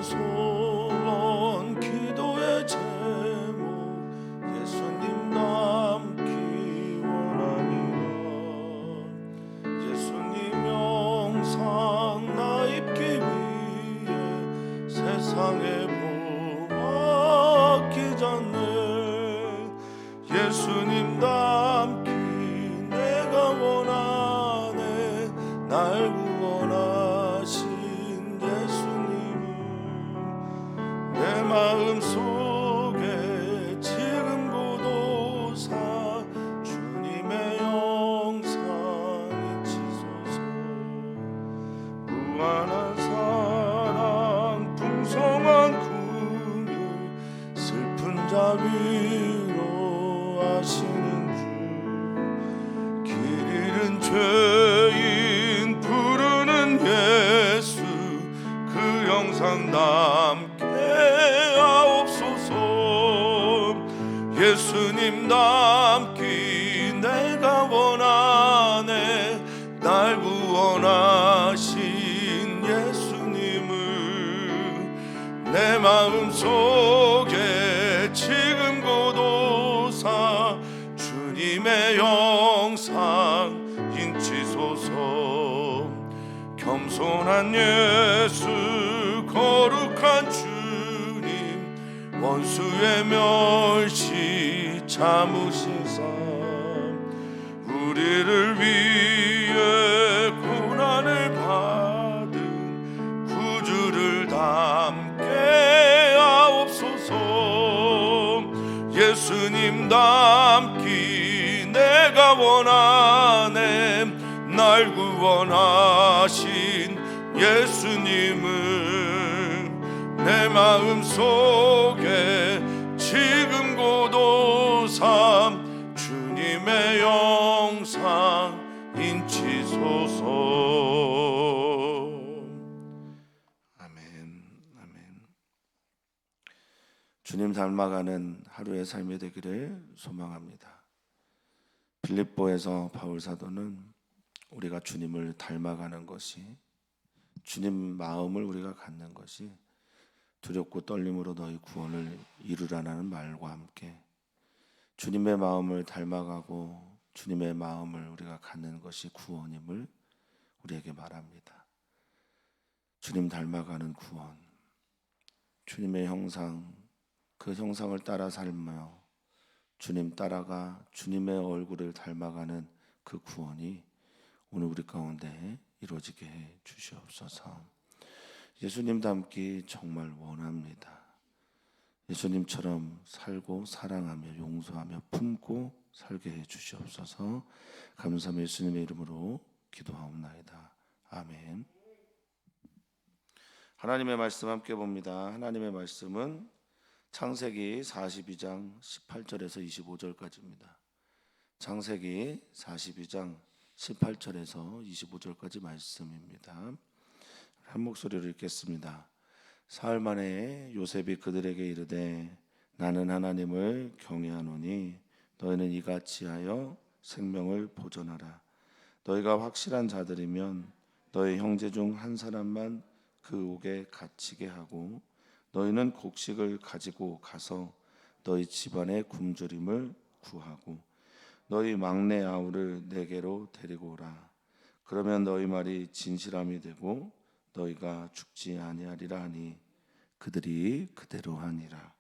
소원 기도의 제목 예수님 닮기 원합니다. 예수님 영상 나 입기 위해 세상에 보았기 전에 예수님 닮기 내가 원하네. 날 구원하신 예수님을 내 마음속에 지금 고도사 주님의 영상 잊히소서. 무한한 사랑 풍성한 긍휼 슬픈 자 위로하시는 주 길 잃은 죄인 부르는 예수 그 영상 남게 하옵소서. 예수님 닮기 내가 원하네. 날 구원하신 예수님을 내 마음속에 지금 고도사 주님의 영상 인치소서. 겸손한 예수 거룩한 주님 원수의 멸시 참으시사 우리를 위해 고난을 받은 구주를 닮게 하옵소서. 예수님 닮기 내가 원하네. 날 구원하신 예수님을 내 마음속에 지금 고도사 주님의 영상 인치소서. 아멘. 아멘. 주님 닮아가는 하루의 삶이 되기를 소망합니다. 빌립보에서 바울 사도는 우리가 주님을 닮아가는 것이, 주님 마음을 우리가 갖는 것이 두렵고 떨림으로 너희 구원을 이루라는 말과 함께 주님의 마음을 닮아가고 주님의 마음을 우리가 갖는 것이 구원임을 우리에게 말합니다. 주님 닮아가는 구원, 주님의 형상, 그 형상을 따라 살며 주님 따라가 주님의 얼굴을 닮아가는 그 구원이 오늘 우리 가운데 이루어지게 해 주시옵소서. 예수님 닮기 정말 원합니다. 예수님처럼 살고 사랑하며 용서하며 품고 살게 해 주시옵소서. 감사하며 예수님의 이름으로 기도하옵나이다. 아멘. 하나님의 말씀 함께 봅니다. 하나님의 말씀은 창세기 42장 18절에서 25절까지입니다. 창세기 42장 18절에서 25절까지 말씀입니다. 한 목소리로 읽겠습니다. 사흘 만에 요셉이 그들에게 이르되 나는 하나님을 경외하노니 너희는 이같이 하여 생명을 보존하라. 너희가 확실한 자들이면 너희 형제 중 한 사람만 그 옥에 갇히게 하고 너희는 곡식을 가지고 가서 너희 집안의 굶주림을 구하고 너희 막내 아우를 내게로 데리고 오라. 그러면 너희 말이 진실함이 되고 너희가 죽지 아니하리라 하니 그들이 그대로 하니라.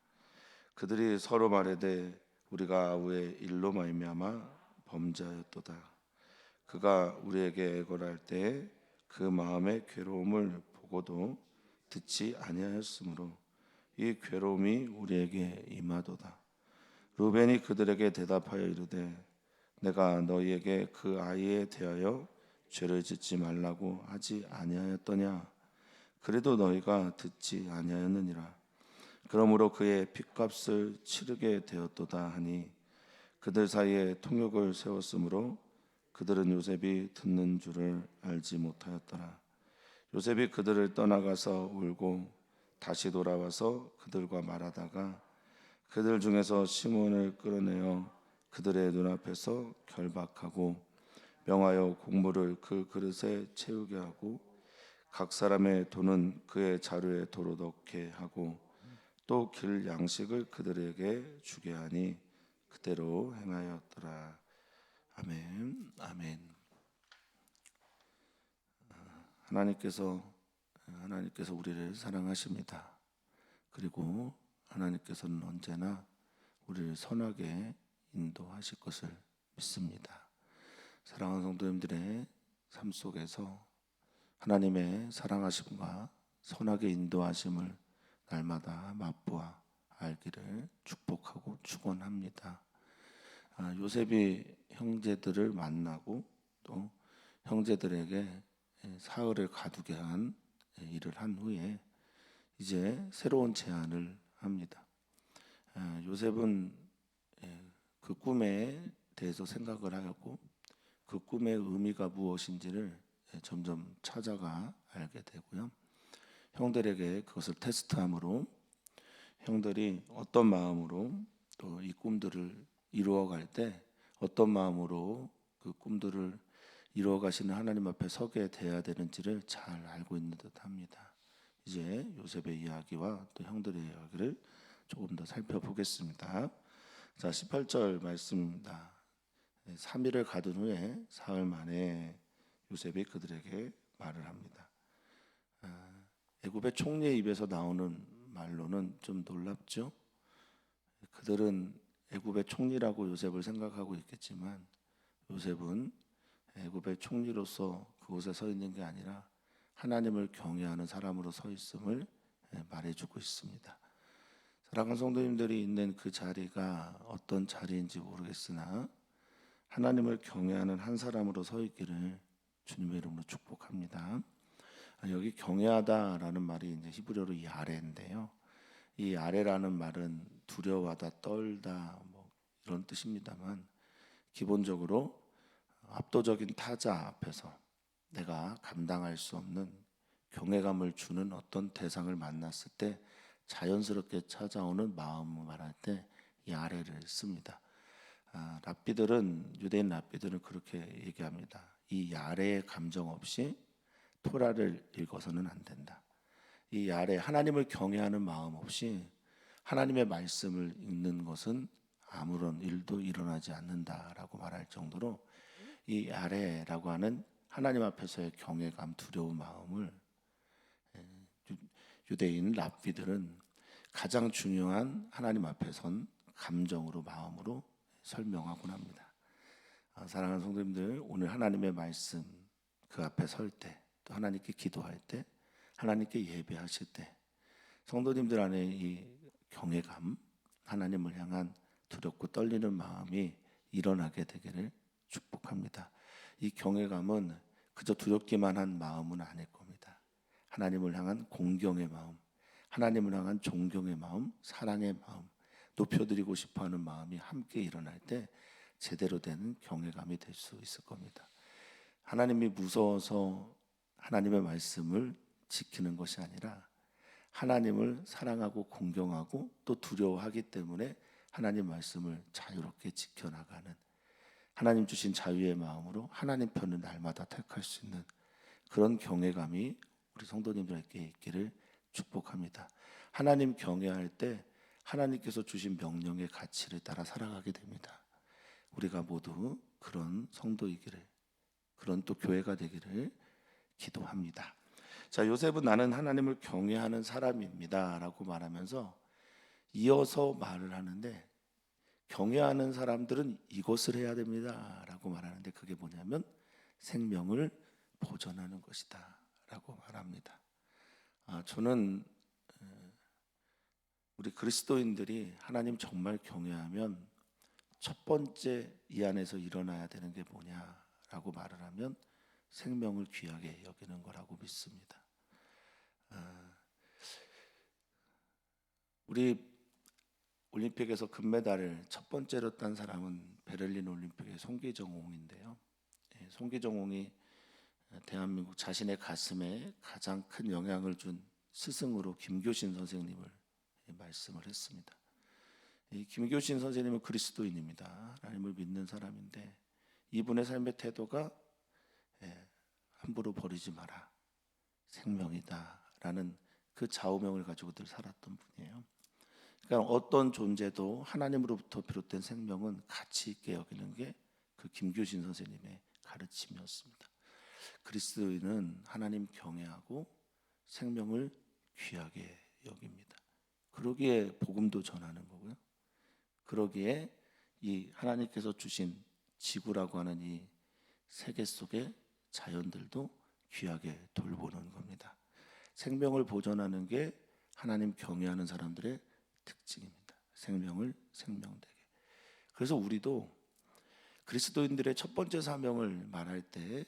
그들이 서로 말하되 우리가 아우의 일로 말미암아 범죄하였도다. 그가 우리에게 애걸할 때 그 마음의 괴로움을 보고도 듣지 아니하였으므로 이 괴로움이 우리에게 임하도다. 루벤이 그들에게 대답하여 이르되 내가 너희에게 그 아이에 대하여 죄를 짓지 말라고 하지 아니하였더냐. 그래도 너희가 듣지 아니하였느니라. 그러므로 그의 핏값을 치르게 되었도다 하니 그들 사이에 통역을 세웠으므로 그들은 요셉이 듣는 줄을 알지 못하였더라. 요셉이 그들을 떠나가서 울고 다시 돌아와서 그들과 말하다가 그들 중에서 시몬을 끌어내어 그들의 눈앞에서 결박하고 명하여 곡물을 그 그릇에 채우게 하고 각 사람의 돈은 그의 자루에 도로 넣게 하고 또 길 양식을 그들에게 주게 하니 그대로 행하였더라. 아멘. 아멘. 하나님께서 우리를 사랑하십니다. 그리고 하나님께서는 언제나 우리를 선하게 인도하실 것을 믿습니다. 사랑하는 성도님들의 삶 속에서 하나님의 사랑하심과 선하게 인도하심을 날마다 맛보아 알기를 축복하고 축원합니다. 요셉이 형제들을 만나고 또 형제들에게 사흘을 가두게 한 일을 한 후에 이제 새로운 제안을 합니다. 요셉은 그 꿈에 대해서 생각을 하였고 그 꿈의 의미가 무엇인지를 점점 찾아가 알게 되고요. 형들에게 그것을 테스트함으로 형들이 어떤 마음으로 또 이 꿈들을 이루어갈 때 어떤 마음으로 그 꿈들을 이루어가시는 하나님 앞에 서게 돼야 되는지를 잘 알고 있는 듯합니다. 이제 요셉의 이야기와 또 형들의 이야기를 조금 더 살펴보겠습니다. 자, 18절 말씀입니다. 3일을 가둔 후에 사흘 만에 요셉이 그들에게 말을 합니다. 애굽의 총리의 입에서 나오는 말로는 좀 놀랍죠. 그들은 애굽의 총리라고 요셉을 생각하고 있겠지만 요셉은 애굽의 총리로서 그곳에 서 있는 게 아니라 하나님을 경외하는 사람으로 서 있음을 말해주고 있습니다. 사랑하는 성도님들이 있는 그 자리가 어떤 자리인지 모르겠으나 하나님을 경외하는 한 사람으로 서 있기를 주님의 이름으로 축복합니다. 여기 경외하다라는 말이 이제 히브리어로 야레인데요. 이 야레라는 말은 두려워하다, 떨다 뭐 이런 뜻입니다만 기본적으로 압도적인 타자 앞에서 내가 감당할 수 없는 경외감을 주는 어떤 대상을 만났을 때 자연스럽게 찾아오는 마음을 말할 때 야레를 씁니다. 유대인 랍비들은 그렇게 얘기합니다. 이 야레의 감정 없이 토라를 읽어서는 안 된다. 이 야레 하나님을 경외하는 마음 없이 하나님의 말씀을 읽는 것은 아무런 일도 일어나지 않는다라고 말할 정도로 이 야레라고 하는 하나님 앞에서의 경외감, 두려운 마음을 유대인 랍비들은 가장 중요한 하나님 앞에 선 감정으로 마음으로 설명하곤 합니다. 사랑하는 성도님들, 오늘 하나님의 말씀 그 앞에 설 때, 또 하나님께 기도할 때, 하나님께 예배하실 때 성도님들 안에 이 경외감, 하나님을 향한 두렵고 떨리는 마음이 일어나게 되기를 축복합니다. 이 경외감은 그저 두렵기만 한 마음은 아닐 겁니다. 하나님을 향한 공경의 마음, 하나님을 향한 존경의 마음, 사랑의 마음, 높여드리고 싶어하는 마음이 함께 일어날 때 제대로 된 경외감이 될 수 있을 겁니다. 하나님이 무서워서 하나님의 말씀을 지키는 것이 아니라 하나님을 사랑하고 공경하고 또 두려워하기 때문에 하나님 말씀을 자유롭게 지켜나가는 하나님 주신 자유의 마음으로 하나님 편을 날마다 택할 수 있는 그런 경외감이 우리 성도님들에게 있기를 축복합니다. 하나님 경외할 때 하나님께서 주신 명령의 가치를 따라 살아가게 됩니다. 우리가 모두 그런 성도이기를, 그런 또 교회가 되기를 기도합니다. 자, 요셉은 나는 하나님을 경외하는 사람입니다 라고 말하면서 이어서 말을 하는데 경외하는 사람들은 이것을 해야 됩니다 라고 말하는데 그게 뭐냐면 생명을 보존하는 것이다 라고 말합니다. 저는 우리 그리스도인들이 하나님 정말 경외하면 첫 번째 이 안에서 일어나야 되는 게 뭐냐라고 말을 하면 생명을 귀하게 여기는 거라고 믿습니다. 우리 올림픽에서 금메달을 첫 번째로 딴 사람은 베를린 올림픽의 송기정홍인데요. 송기정홍이 대한민국 자신의 가슴에 가장 큰 영향을 준 스승으로 김교신 선생님을 말씀을 했습니다. 이 김교신 선생님은 그리스도인입니다. 하나님을 믿는 사람인데 이분의 삶의 태도가 함부로 버리지 마라. 생명이다라는 그 좌우명을 가지고 늘 살았던 분이에요. 그러니까 어떤 존재도 하나님으로부터 비롯된 생명은 가치 있게 여기는 게 그 김규신 선생님의 가르침이었습니다. 그리스도인은 하나님 경외하고 생명을 귀하게 여깁니다. 그러기에 복음도 전하는 거고요. 그러기에 이 하나님께서 주신 지구라고 하는 이 세계 속의 자연들도 귀하게 돌보는 겁니다. 생명을 보존하는 게 하나님 경외하는 사람들의 특징입니다. 생명을 생명되게. 그래서 우리도 그리스도인들의 첫 번째 사명을 말할 때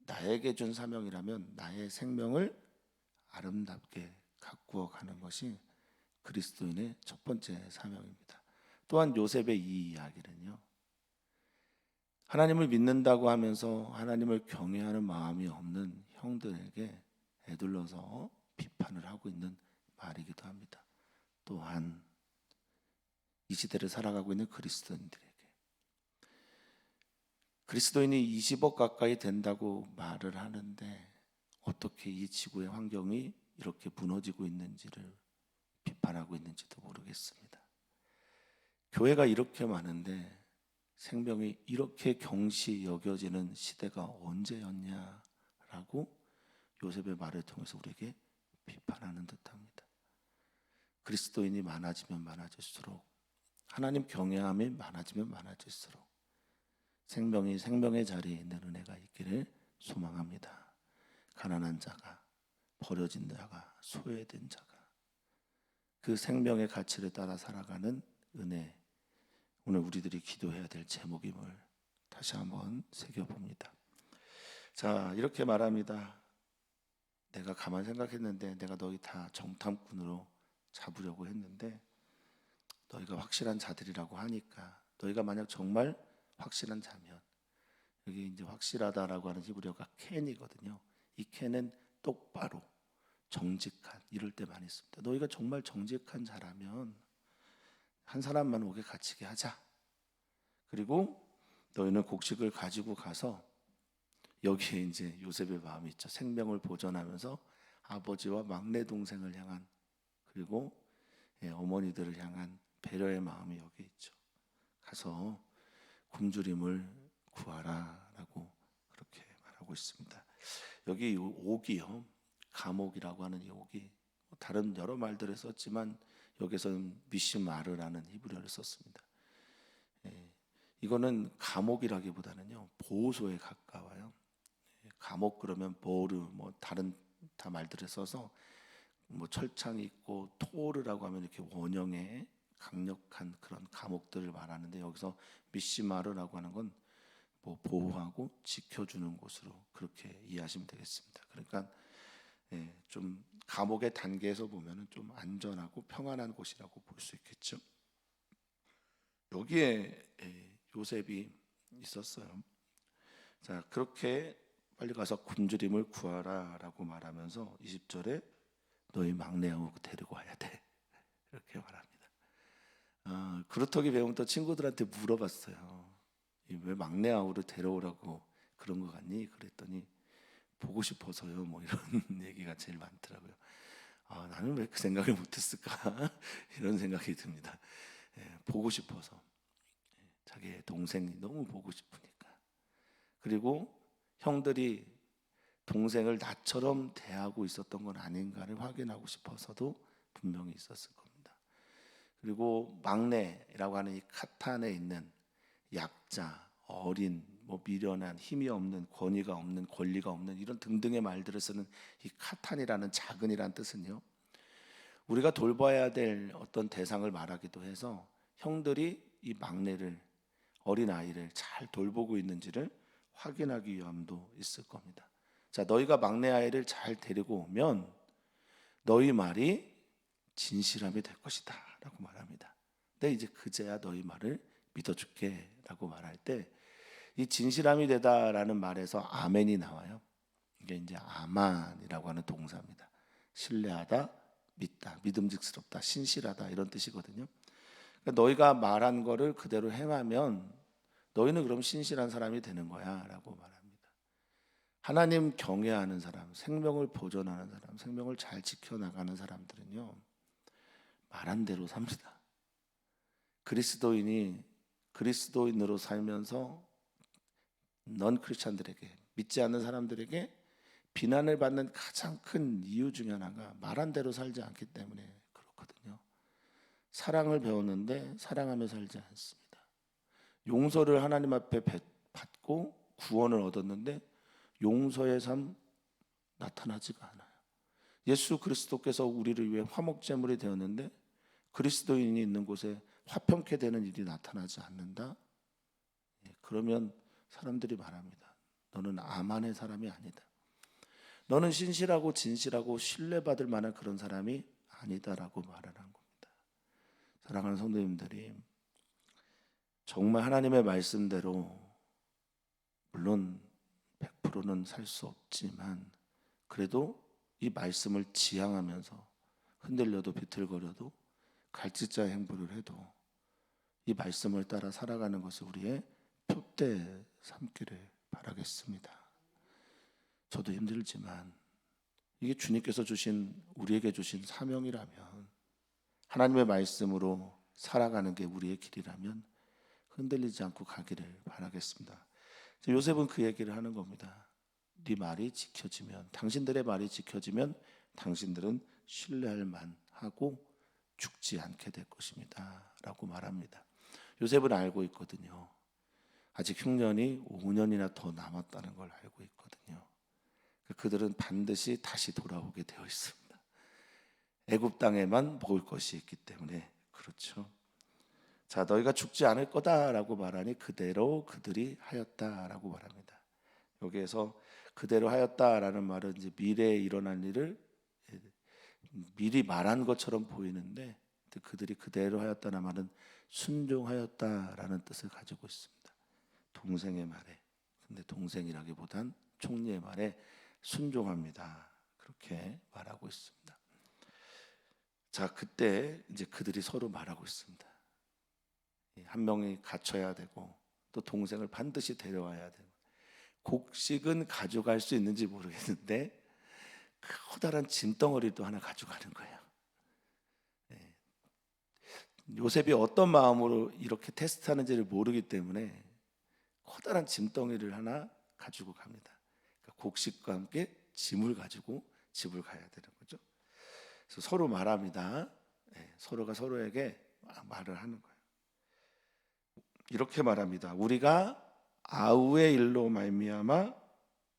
나에게 준 사명이라면 나의 생명을 아름답게 가꾸어 가는 것이 그리스도인의 첫 번째 사명입니다. 또한 요셉의 이 이야기는요, 하나님을 믿는다고 하면서 하나님을 경외하는 마음이 없는 형들에게 에둘러서 비판을 하고 있는 말이기도 합니다. 또한 이 시대를 살아가고 있는 그리스도인들에게, 그리스도인이 20억 가까이 된다고 말을 하는데 어떻게 이 지구의 환경이 이렇게 무너지고 있는지를 비판하고 있는지도 모르겠습니다. 교회가 이렇게 많은데 생명이 이렇게 경시 여겨지는 시대가 언제였냐라고 요셉의 말을 통해서 우리에게 비판하는 듯합니다. 그리스도인이 많아지면 많아질수록, 하나님 경외함이 많아지면 많아질수록 생명이 생명의 자리에 있는 은혜가 있기를 소망합니다. 가난한 자가, 버려진 자가, 소외된 자가 그 생명의 가치를 따라 살아가는 은혜, 오늘 우리들이 기도해야 될 제목임을 다시 한번 새겨봅니다. 자, 이렇게 말합니다. 내가 가만 생각했는데 내가 너희 다 정탐꾼으로 잡으려고 했는데 너희가 확실한 자들이라고 하니까, 너희가 만약 정말 확실한 자면, 여기 이제 확실하다라고 하는 히브리어가 켄이거든요. 이 켄은 똑바로, 정직한, 이럴 때 많이 씁니다. 너희가 정말 정직한 자라면 한 사람만 오게 갇히게 하자. 그리고 너희는 곡식을 가지고 가서, 여기에 이제 요셉의 마음이 있죠. 생명을 보존하면서 아버지와 막내 동생을 향한, 그리고 어머니들을 향한 배려의 마음이 여기 있죠. 가서 굶주림을 구하라라고 그렇게 말하고 있습니다. 여기 이 옥이요, 감옥이라고 하는 이 옥이 다른 여러 말들을 썼지만 여기서는 미시마르라는 히브리어를 썼습니다. 이거는 감옥이라기보다는요 보호소에 가까워요. 감옥 그러면 보르, 뭐 다른 다 말들을 써서 뭐 철창이 있고, 토르라고 하면 이렇게 원형의 강력한 그런 감옥들을 말하는데, 여기서 미시마르라고 하는 건 뭐 보호하고 지켜주는 곳으로 그렇게 이해하시면 되겠습니다. 그러니까 좀 감옥의 단계에서 보면은 좀 안전하고 평안한 곳이라고 볼 수 있겠죠. 여기에 요셉이 있었어요. 자, 그렇게 빨리 가서 굶주림을 구하라라고 말하면서 20절에 너희 막내하고 데리고 와야 돼, 이렇게 말합니다. 그루터기 배우면 또 친구들한테 물어봤어요. 왜 막내 아우를 데려오라고 그런 거 같니? 그랬더니 보고 싶어서요, 뭐 이런 얘기가 제일 많더라고요. 나는 왜 그 생각을 못했을까? 이런 생각이 듭니다. 보고 싶어서, 자기의 동생이 너무 보고 싶으니까. 그리고 형들이 동생을 나처럼 대하고 있었던 건 아닌가를 확인하고 싶어서도 분명히 있었을 겁니다. 그리고 막내라고 하는 이 카탄에 있는 약자, 어린, 뭐 미련한, 힘이 없는, 권위가 없는, 권리가 없는, 이런 등등의 말들을 쓰는 이 카탄이라는 작은이라는 뜻은요, 우리가 돌봐야 될 어떤 대상을 말하기도 해서 형들이 이 막내를, 어린 아이를 잘 돌보고 있는지를 확인하기 위함도 있을 겁니다. 자, 너희가 막내 아이를 잘 데리고 오면 너희 말이 진실함이 될 것이다 라고 말합니다. 근데 이제 그제야 너희 말을 믿어줄게 라고 말할 때, 이 진실함이 되다라는 말에서 아멘이 나와요. 이게 이제 아만이라고 하는 동사입니다. 신뢰하다, 믿다, 믿음직스럽다, 신실하다, 이런 뜻이거든요. 그러니까 너희가 말한 거를 그대로 행하면 너희는 그럼 신실한 사람이 되는 거야 라고 말합니다. 하나님 경외하는 사람, 생명을 보존하는 사람, 생명을 잘 지켜나가는 사람들은요, 말한 대로 삽니다. 그리스도인이 그리스도인으로 살면서 넌 크리스찬들에게, 믿지 않는 사람들에게 비난을 받는 가장 큰 이유 중에 하나가 말한 대로 살지 않기 때문에 그렇거든요. 사랑을 배웠는데 사랑하며 살지 않습니다. 용서를 하나님 앞에 받고 구원을 얻었는데 용서의 삶 나타나지가 않아요. 예수 그리스도께서 우리를 위해 화목제물이 되었는데 그리스도인이 있는 곳에 화평케 되는 일이 나타나지 않는다. 그러면 사람들이 말합니다. 너는 아만의 사람이 아니다. 너는 신실하고 진실하고 신뢰받을 만한 그런 사람이 아니다라고 말을 한 겁니다. 사랑하는 성도님들이 정말 하나님의 말씀대로 물론 100%는 살 수 없지만 그래도 이 말씀을 지향하면서 흔들려도 비틀거려도 갈짓자의 행보를 해도 이 말씀을 따라 살아가는 것을 우리의 표대 삼기를 바라겠습니다. 저도 힘들지만 이게 주님께서 우리에게 주신 사명이라면, 하나님의 말씀으로 살아가는 게 우리의 길이라면 흔들리지 않고 가기를 바라겠습니다. 요셉은 그 얘기를 하는 겁니다. 네 말이 지켜지면, 당신들의 말이 지켜지면 당신들은 신뢰할 만하고 죽지 않게 될 것입니다 라고 말합니다. 요셉은 알고 있거든요. 아직 흉년이 5년이나 더 남았다는 걸 알고 있거든요. 그들은 반드시 다시 돌아오게 되어 있습니다. 애굽 땅에만 먹을 것이 있기 때문에. 그렇죠. 자, 너희가 죽지 않을 거다라고 말하니 그대로 그들이 하였다라고 말합니다. 여기에서 그대로 하였다라는 말은 이제 미래에 일어날 일을 미리 말한 것처럼 보이는데, 그들이 그대로 하였다는 말은 순종하였다라는 뜻을 가지고 있습니다. 동생의 말에, 근데 동생이라기보단 총리의 말에 순종합니다. 그렇게 말하고 있습니다. 자, 그때 이제 그들이 서로 말하고 있습니다. 한 명이 갇혀야 되고 또 동생을 반드시 데려와야 되고, 곡식은 가져갈 수 있는지 모르겠는데 커다란 짐덩어리도 하나 가져가는 거예요. 요셉이 어떤 마음으로 이렇게 테스트하는지를 모르기 때문에 커다란 짐덩이를 하나 가지고 갑니다. 그러니까 곡식과 함께 짐을 가지고 집을 가야 되는 거죠. 그래서 서로 말합니다. 서로가 서로에게 말을 하는 거예요. 이렇게 말합니다. 우리가 아우의 일로 말미암아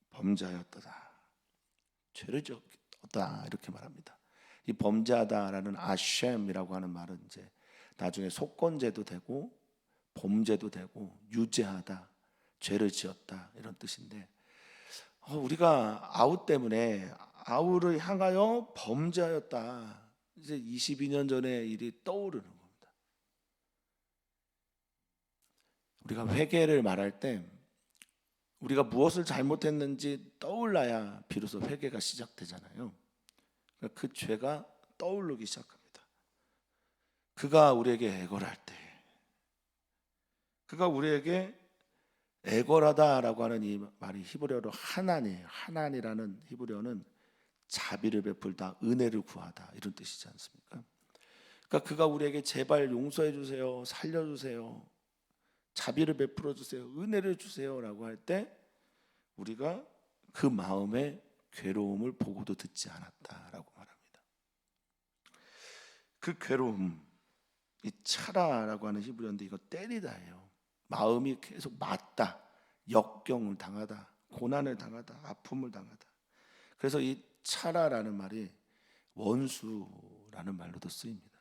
범죄하였도다. 죄를 지었다. 이렇게 말합니다. 이 범죄하다라는 아셴이라고 하는 말은 이제 나중에 속건죄도 되고 범죄도 되고 유죄하다, 죄를 지었다 이런 뜻인데, 우리가 아우 때문에 아우를 향하여 범죄하였다. 이제 22년 전의 일이 떠오르는 겁니다. 우리가 회개를 말할 때 우리가 무엇을 잘못했는지 떠올라야 비로소 회개가 시작되잖아요. 그러니까 그 죄가 떠오르기 시작합니다. 그가 우리에게 애걸할 때, 그가 우리에게 애걸하다라고 하는 이 말이 히브리어로 하나니에요. 하나니라는 히브리어는 자비를 베풀다, 은혜를 구하다 이런 뜻이지 않습니까? 그러니까 그가 우리에게 제발 용서해 주세요, 살려 주세요, 자비를 베풀어 주세요, 은혜를 주세요라고 할 때 우리가 그 마음의 괴로움을 보고도 듣지 않았다라고 말합니다. 그 괴로움, 이 차라라고 하는 히브리어인데 이거 때리다예요. 마음이 계속 맞다, 역경을 당하다, 고난을 당하다, 아픔을 당하다. 그래서 이 차라라는 말이 원수라는 말로도 쓰입니다.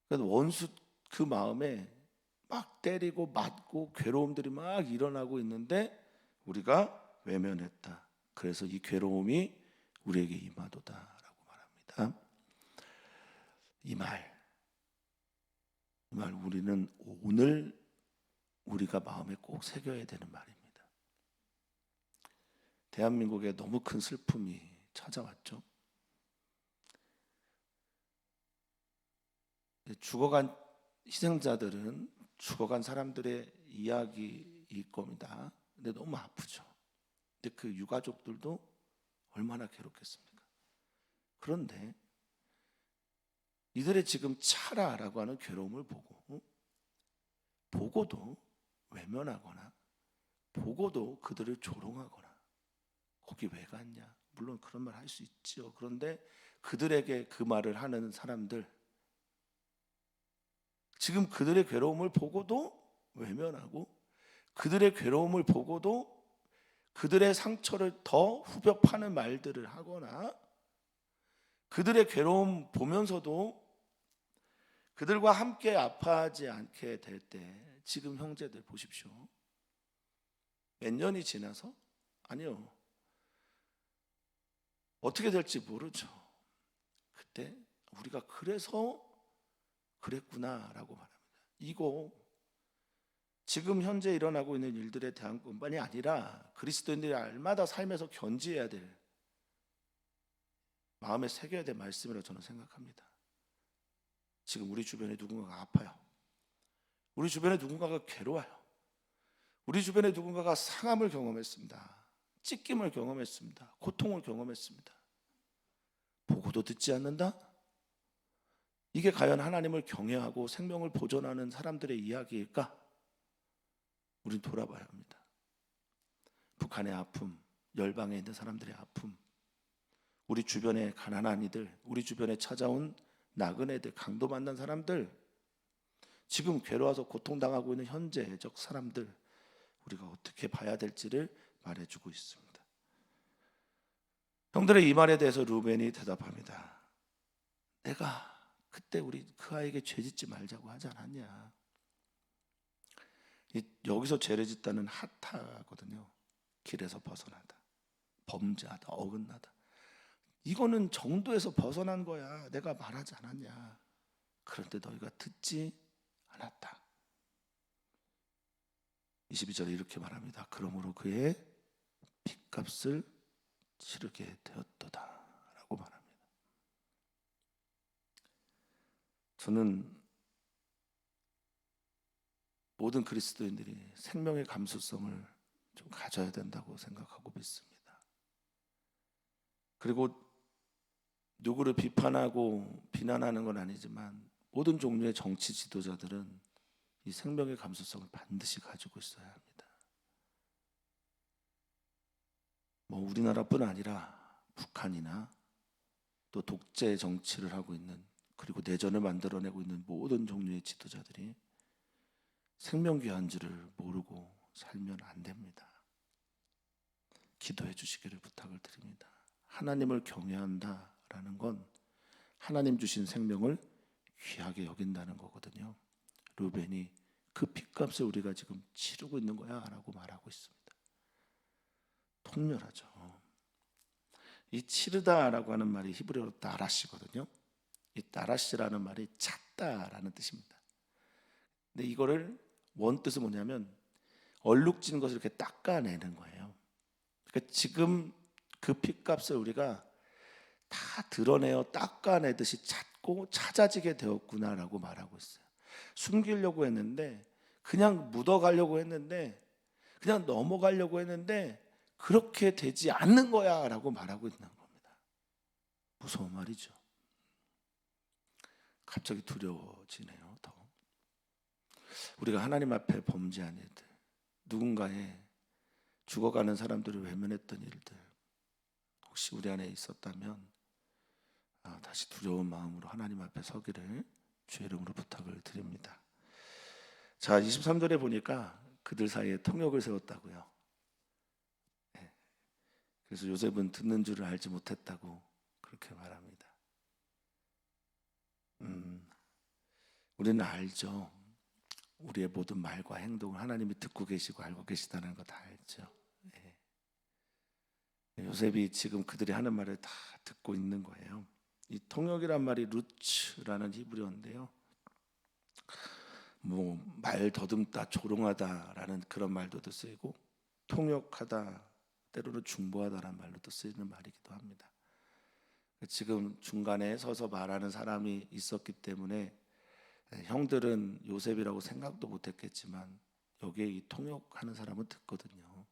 그래서 원수, 그 마음에 막 때리고 맞고 괴로움들이 막 일어나고 있는데 우리가 외면했다. 그래서 이 괴로움이 우리에게 임하도다라고 말합니다. 이 말 우리는 오늘 우리가 마음에 꼭 새겨야 되는 말입니다. 대한민국에 너무 큰 슬픔이 찾아왔죠. 죽어간 희생자들은 죽어간 사람들의 이야기일 겁니다. 근데 너무 아프죠. 근데 그 유가족들도 얼마나 괴롭겠습니까? 그런데 이들의 지금 차라라고 하는 괴로움을 보고도 외면하거나 보고도 그들을 조롱하거나 거기 왜 갔냐? 물론 그런 말 할 수 있죠. 그런데 그들에게 그 말을 하는 사람들, 지금 그들의 괴로움을 보고도 외면하고 그들의 괴로움을 보고도 그들의 상처를 더 후벼 파는 말들을 하거나 그들의 괴로움 보면서도 그들과 함께 아파하지 않게 될 때, 지금 형제들 보십시오. 몇 년이 지나서, 아니요, 어떻게 될지 모르죠. 그때 우리가 그래서 그랬구나라고 말합니다. 이거 지금 현재 일어나고 있는 일들에 대한 것만이 아니라 그리스도인들이 날마다 삶에서 견지해야 될, 마음에 새겨야 될 말씀이라고 저는 생각합니다. 지금 우리 주변에 누군가가 아파요. 우리 주변에 누군가가 괴로워요. 우리 주변에 누군가가 상함을 경험했습니다. 찢김을 경험했습니다. 고통을 경험했습니다. 보고도 듣지 않는다? 이게 과연 하나님을 경외하고 생명을 보존하는 사람들의 이야기일까? 우린 돌아봐야 합니다. 북한의 아픔, 열방에 있는 사람들의 아픔, 우리 주변의 가난한 이들, 우리 주변에 찾아온 나그네들, 강도 만난 사람들, 지금 괴로워서 고통당하고 있는 현재적 사람들, 우리가 어떻게 봐야 될지를 말해주고 있습니다. 형들의 이 말에 대해서 루벤이 대답합니다. 내가 그때 우리 그 아이에게 죄 짓지 말자고 하지 않았냐. 여기서 죄를 짓다는 하타거든요. 길에서 벗어나다, 범죄하다, 어긋나다. 이거는 정도에서 벗어난 거야. 내가 말하지 않았냐. 그런데 너희가 듣지 않았다. 22절에 이렇게 말합니다. 그러므로 그의 핏값을 치르게 되었도다 라고 말합니다. 저는 모든 그리스도인들이 생명의 감수성을 좀 가져야 된다고 생각하고 믿습니다. 그리고 누구를 비판하고 비난하는 건 아니지만 모든 종류의 정치 지도자들은 이 생명의 감수성을 반드시 가지고 있어야 합니다. 뭐 우리나라뿐 아니라 북한이나 또 독재 정치를 하고 있는, 그리고 내전을 만들어내고 있는 모든 종류의 지도자들이 생명 귀한 줄을 모르고 살면 안 됩니다. 기도해 주시기를 부탁을 드립니다. 하나님을 경외한다라는 건 하나님 주신 생명을 귀하게 여긴다는 거거든요. 루벤이 그 핏값을 우리가 지금 치르고 있는 거야 라고 말하고 있습니다. 통렬하죠. 이 치르다라고 하는 말이 히브리어로 따라시거든요. 이 따라시라는 말이 찾다라는 뜻입니다. 근데 이거를 원뜻은 뭐냐면 얼룩진 것을 이렇게 닦아내는 거예요. 그러니까 지금 그 핏값을 우리가 다 드러내어 닦아내듯이 찾고 찾아지게 되었구나라고 말하고 있어요. 숨기려고 했는데, 그냥 묻어가려고 했는데, 그냥 넘어가려고 했는데 그렇게 되지 않는 거야 라고 말하고 있는 겁니다. 무서운 말이죠. 갑자기 두려워지네요. 더 우리가 하나님 앞에 범죄한 일들, 누군가의 죽어가는 사람들을 외면했던 일들 혹시 우리 안에 있었다면 다시 두려운 마음으로 하나님 앞에 서기를 주의 이름으로 부탁을 드립니다. 자, 23절에 보니까 그들 사이에 통역을 세웠다고요. 네. 그래서 요셉은 듣는 줄을 알지 못했다고 그렇게 말합니다. 우리는 알죠. 우리의 모든 말과 행동을 하나님이 듣고 계시고 알고 계시다는 거 다 알죠. 네. 요셉이 지금 그들이 하는 말을 다 듣고 있는 거예요. 이 통역이란 말이 루츠라는 히브리어인데요. 뭐 말 더듬다, 조롱하다라는 그런 말도 쓰이고, 통역하다, 때로는 중보하다라는 말로도 쓰이는 말이기도 합니다. 지금 중간에 서서 말하는 사람이 있었기 때문에 형들은 요셉이라고 생각도 못했겠지만 여기에 이 통역하는 사람은 듣거든요.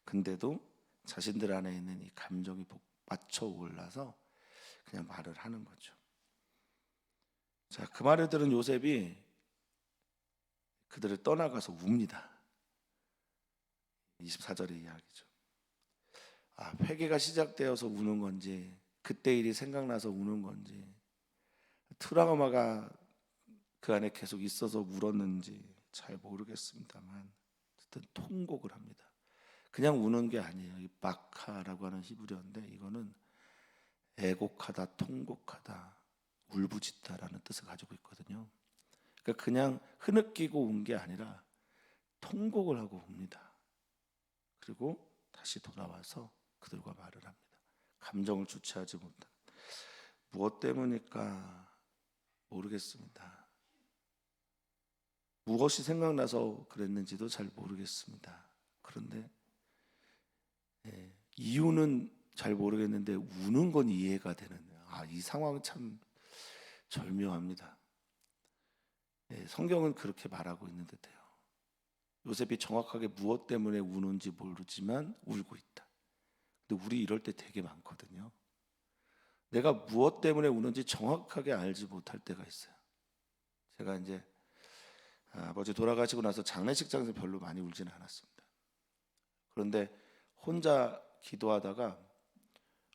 근데도 자신들 안에 있는 이 감정이 복받쳐 올라서 그냥 말을 하는 거죠. 자, 그 말을 들은 요셉이 그들을 떠나가서 웁니다. 24절의 이야기죠. 회개가 시작되어서 우는 건지, 그때 일이 생각나서 우는 건지, 트라우마가 그 안에 계속 있어서 울었는지 잘 모르겠습니다만 어쨌든 통곡을 합니다. 그냥 우는 게 아니에요. 이 바카라고 하는 히브리어인데 이거는 애곡하다, 통곡하다, 울부짖다라는 뜻을 가지고 있거든요. 그러니까 그냥 흐느끼고 운 게 아니라 통곡을 하고 웁니다. 그리고 다시 돌아와서 그들과 말을 합니다. 감정을 주체하지 못한, 무엇 때문일까 모르겠습니다. 무엇이 생각나서 그랬는지도 잘 모르겠습니다. 그런데 이유는 잘 모르겠는데 우는 건 이해가 되는, 이 상황은 참 절묘합니다. 성경은 그렇게 말하고 있는 듯해요. 요셉이 정확하게 무엇 때문에 우는지 모르지만 울고 있다. 근데 우리 이럴 때 되게 많거든요. 내가 무엇 때문에 우는지 정확하게 알지 못할 때가 있어요. 제가 이제 아버지 돌아가시고 나서 장례식장에서 별로 많이 울지는 않았습니다. 그런데 혼자 기도하다가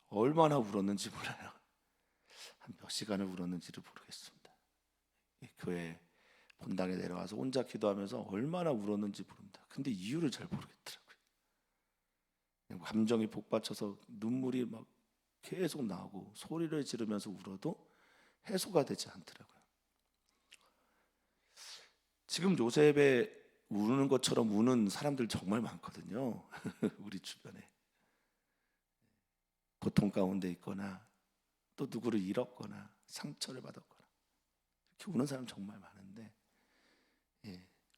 얼마나 울었는지 몰라요. 한 몇 시간을 울었는지를 모르겠습니다. 교회 본당에 내려와서 혼자 기도하면서 얼마나 울었는지 모릅니다. 근데 이유를 잘 모르겠더라고요. 감정이 복받쳐서 눈물이 막 계속 나오고 소리를 지르면서 울어도 해소가 되지 않더라고요. 지금 요셉의 우는 것처럼 우는 사람들 정말 많거든요. 우리 주변에 고통 가운데 있거나 또 누구를 잃었거나 상처를 받았거나 이렇게 우는 사람 정말 많은데,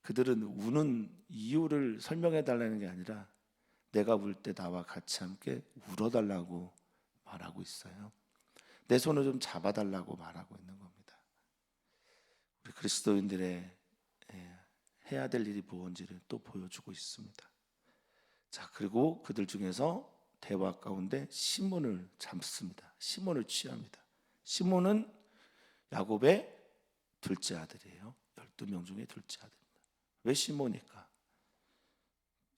그들은 우는 이유를 설명해 달라는 게 아니라 내가 울 때 나와 같이 함께 울어달라고 말하고 있어요. 내 손을 좀 잡아달라고 말하고 있는 겁니다. 우리 그리스도인들의 해야 될 일이 무엇인지를 또 보여주고 있습니다. 자, 그리고 그들 중에서 대화 가운데 시몬을 잡습니다. 시몬을 취합니다. 시몬은 야곱의 둘째 아들이에요. 12명 중에 둘째 아들입니다. 왜 시몬일까?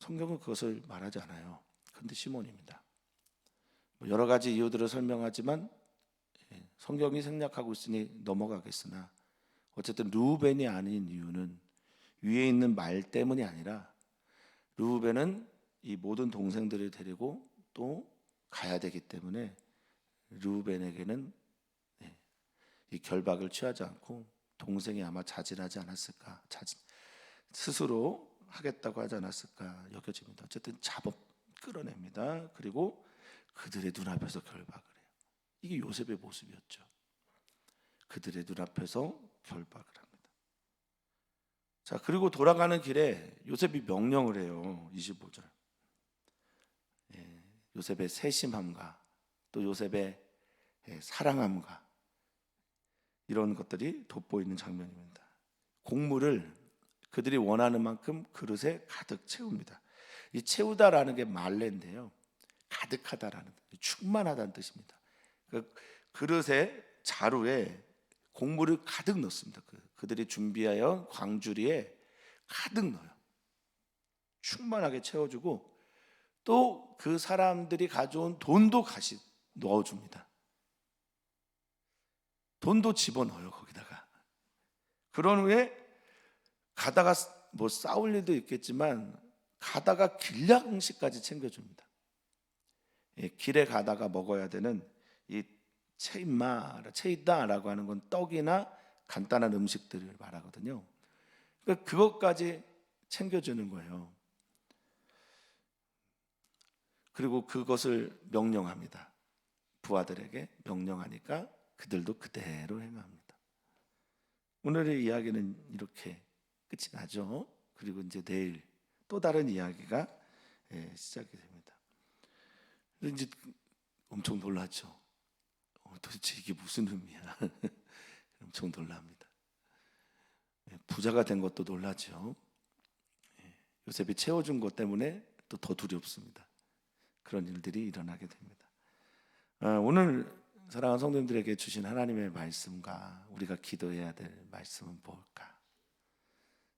성경은 그것을 말하지 않아요. 그런데 시몬입니다. 여러 가지 이유들을 설명하지만 성경이 생략하고 있으니 넘어가겠으나 어쨌든 르우벤이 아닌 이유는 위에 있는 말 때문이 아니라 르우벤은 이 모든 동생들을 데리고 또 가야 되기 때문에 르우벤에게는 이 결박을 취하지 않고 동생이 아마 자진하지 않았을까, 스스로 하겠다고 하지 않았을까 여겨집니다. 어쨌든 잡아 끌어냅니다. 그리고 그들의 눈앞에서 결박을 해요. 이게 요셉의 모습이었죠. 그들의 눈앞에서 결박을 합니다. 자, 그리고 돌아가는 길에 요셉이 명령을 해요. 25절. 요셉의 세심함과 또 요셉의 사랑함과 이런 것들이 돋보이는 장면입니다. 곡물을 그들이 원하는 만큼 그릇에 가득 채웁니다. 이 채우다라는 게 말레인데요, 가득하다라는, 충만하다는 뜻입니다. 그 그릇에, 자루에 곡물을 가득 넣습니다. 그들이 준비하여 광주리에 가득 넣어요. 충만하게 채워주고 또 그 사람들이 가져온 돈도 같이 넣어줍니다. 돈도 집어넣어요, 거기다가. 그런 후에 가다가 뭐 싸울 일도 있겠지만 가다가 길냥식까지 챙겨줍니다. 길에 가다가 먹어야 되는 이 체이다라고 하는 건 떡이나 간단한 음식들을 말하거든요. 그러니까 그것까지 챙겨주는 거예요. 그리고 그것을 명령합니다. 부하들에게 명령하니까 그들도 그대로 행합니다. 오늘의 이야기는 이렇게 끝이 나죠. 그리고 이제 내일 또 다른 이야기가 시작이 됩니다. 이제 엄청 놀랐죠. 도대체 이게 무슨 의미야? 엄청 놀랍니다. 부자가 된 것도 놀라죠. 요셉이 채워준 것 때문에 또 더 두렵습니다. 그런 일들이 일어나게 됩니다. 오늘 사랑하는 성도님들에게 주신 하나님의 말씀과 우리가 기도해야 될 말씀은 뭘까?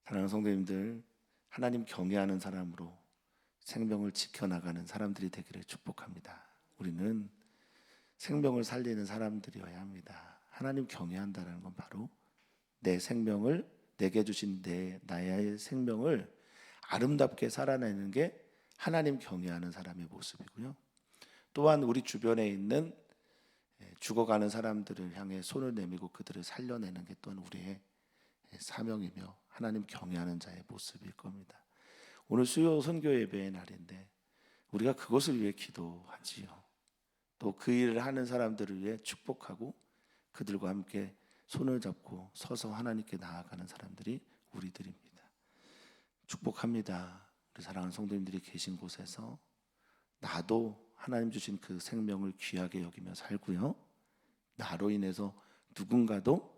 사랑하는 성도님들, 하나님 경외하는 사람으로 생명을 지켜나가는 사람들이 되기를 축복합니다. 우리는 생명을 살리는 사람들이어야 합니다. 하나님 경외한다는 건 바로 내 생명을, 내게 주신 나의 생명을 아름답게 살아내는 게 하나님 경외하는 사람의 모습이고요. 또한 우리 주변에 있는 죽어가는 사람들을 향해 손을 내밀고 그들을 살려내는 게 또한 우리의 사명이며 하나님 경외하는 자의 모습일 겁니다. 오늘 수요 선교 예배의 날인데 우리가 그것을 위해 기도하지요. 또 그 일을 하는 사람들을 위해 축복하고 그들과 함께 손을 잡고 서서 하나님께 나아가는 사람들이 우리들입니다. 축복합니다. 우리 사랑하는 성도님들이 계신 곳에서 나도 하나님 주신 그 생명을 귀하게 여기며 살고요. 나로 인해서 누군가도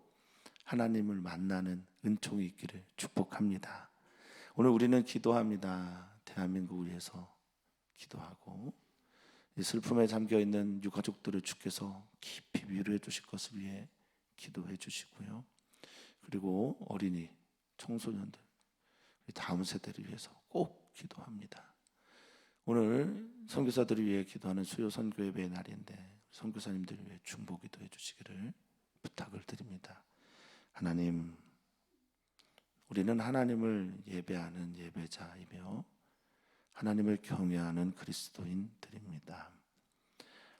하나님을 만나는 은총이 있기를 축복합니다. 오늘 우리는 기도합니다. 대한민국을 위해서 기도하고 이 슬픔에 잠겨있는 유가족들을 주께서 깊이 위로해 주실 것을 위해 기도해 주시고요. 그리고 어린이, 청소년들, 다음 세대를 위해서 꼭 기도합니다. 오늘 선교사들을 위해 기도하는 수요 선교 예배의 날인데 선교사님들을 위해 중보 기도해 주시기를 부탁을 드립니다. 하나님, 우리는 하나님을 예배하는 예배자이며 하나님을 경외하는 그리스도인들입니다.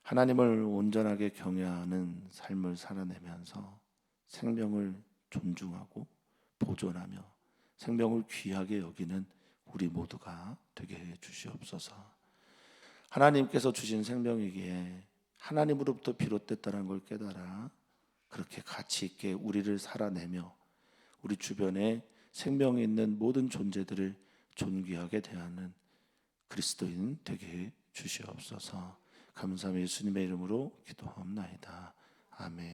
하나님을 온전하게 경외하는 삶을 살아내면서 생명을 존중하고 보존하며 생명을 귀하게 여기는 우리 모두가 되게 해 주시옵소서. 하나님께서 주신 생명이기에 하나님으로부터 비롯됐다는 걸 깨달아 그렇게 가치 있게 우리를 살아내며 우리 주변에 생명이 있는 모든 존재들을 존귀하게 대하는 그리스도인 되게 해 주시옵소서. 감사하며 예수님의 이름으로 기도하옵나이다. 아멘.